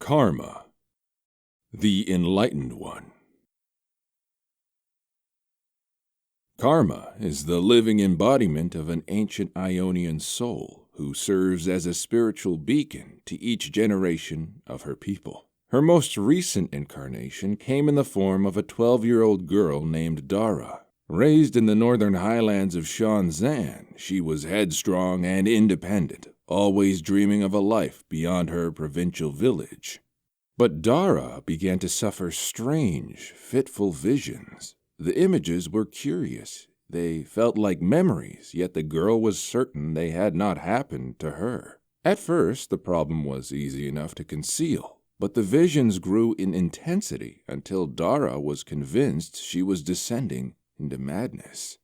Karma, the Enlightened One. Karma is the living embodiment of an ancient Ionian soul who serves as a spiritual beacon to each generation of her people. Her most recent incarnation came in the form of a 12-year-old girl named Dara. Raised in the northern highlands of Shanzan, she was headstrong and independent, always dreaming of a life beyond her provincial village. But Dara began to suffer strange, fitful visions. The images were curious. They felt like memories, yet the girl was certain they had not happened to her. At first, the problem was easy enough to conceal, but the visions grew in intensity until Dara was convinced she was descending into madness.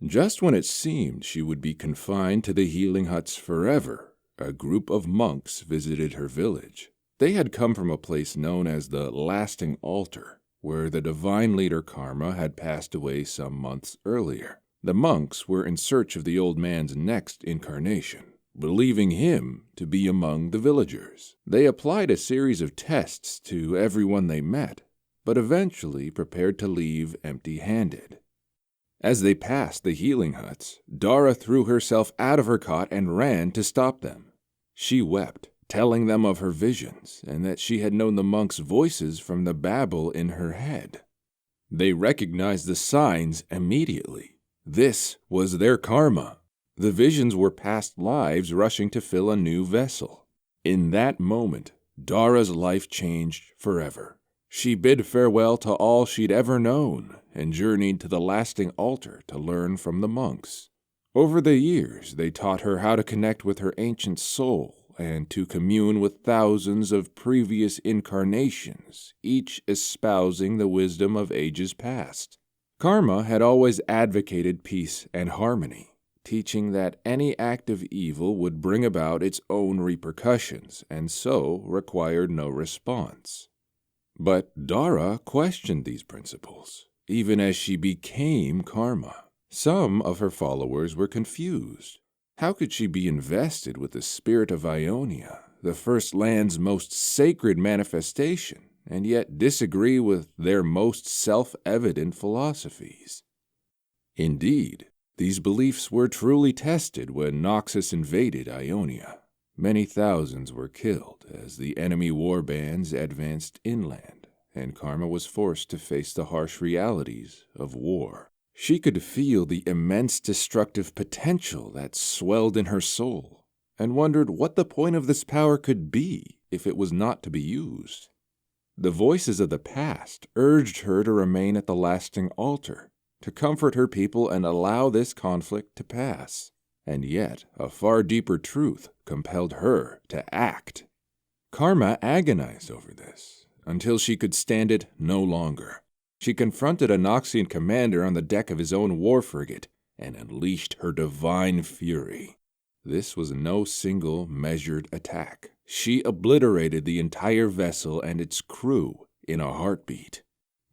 Just when it seemed she would be confined to the healing huts forever, a group of monks visited her village. They had come from a place known as the Lasting Altar, where the divine leader Karma had passed away some months earlier. The monks were in search of the old man's next incarnation, believing him to be among the villagers. They applied a series of tests to everyone they met, but eventually prepared to leave empty-handed. As they passed the healing huts, Dara threw herself out of her cot and ran to stop them. She wept, telling them of her visions and that she had known the monks' voices from the babble in her head. They recognized the signs immediately. This was their karma. The visions were past lives rushing to fill a new vessel. In that moment, Dara's life changed forever. She bid farewell to all she'd ever known and journeyed to the Lasting Altar to learn from the monks. Over the years, they taught her how to connect with her ancient soul and to commune with thousands of previous incarnations, each espousing the wisdom of ages past. Karma had always advocated peace and harmony, teaching that any act of evil would bring about its own repercussions and so required no response. But Dara questioned these principles, even as she became Karma. Some of her followers were confused. How could she be invested with the spirit of Ionia, the first land's most sacred manifestation, and yet disagree with their most self-evident philosophies? Indeed, these beliefs were truly tested when Noxus invaded Ionia. Many thousands were killed as the enemy warbands advanced inland, and Karma was forced to face the harsh realities of war. She could feel the immense destructive potential that swelled in her soul, and wondered what the point of this power could be if it was not to be used. The voices of the past urged her to remain at the Lasting Altar, to comfort her people and allow this conflict to pass. And yet, a far deeper truth compelled her to act. Karma agonized over this, until she could stand it no longer. She confronted a Noxian commander on the deck of his own war frigate and unleashed her divine fury. This was no single, measured attack. She obliterated the entire vessel and its crew in a heartbeat.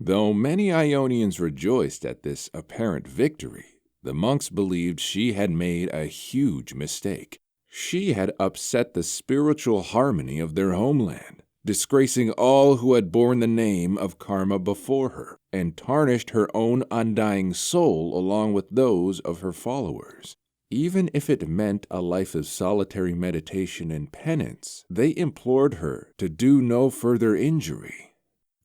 Though many Ionians rejoiced at this apparent victory, the monks believed she had made a huge mistake. She had upset the spiritual harmony of their homeland, disgracing all who had borne the name of Karma before her, and tarnished her own undying soul along with those of her followers. Even if it meant a life of solitary meditation and penance, they implored her to do no further injury.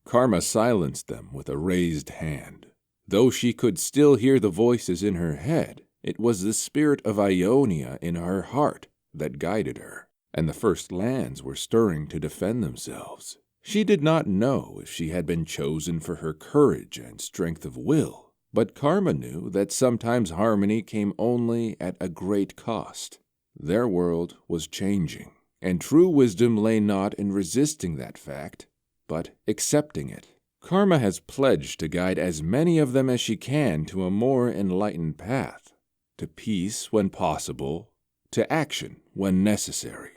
Karma silenced them with a raised hand. Though she could still hear the voices in her head, it was the spirit of Ionia in her heart that guided her, and the First Lands were stirring to defend themselves. She did not know if she had been chosen for her courage and strength of will, but Karma knew that sometimes harmony came only at a great cost. Their world was changing, and true wisdom lay not in resisting that fact, but accepting it. Karma has pledged to guide as many of them as she can to a more enlightened path, to peace when possible, to action when necessary.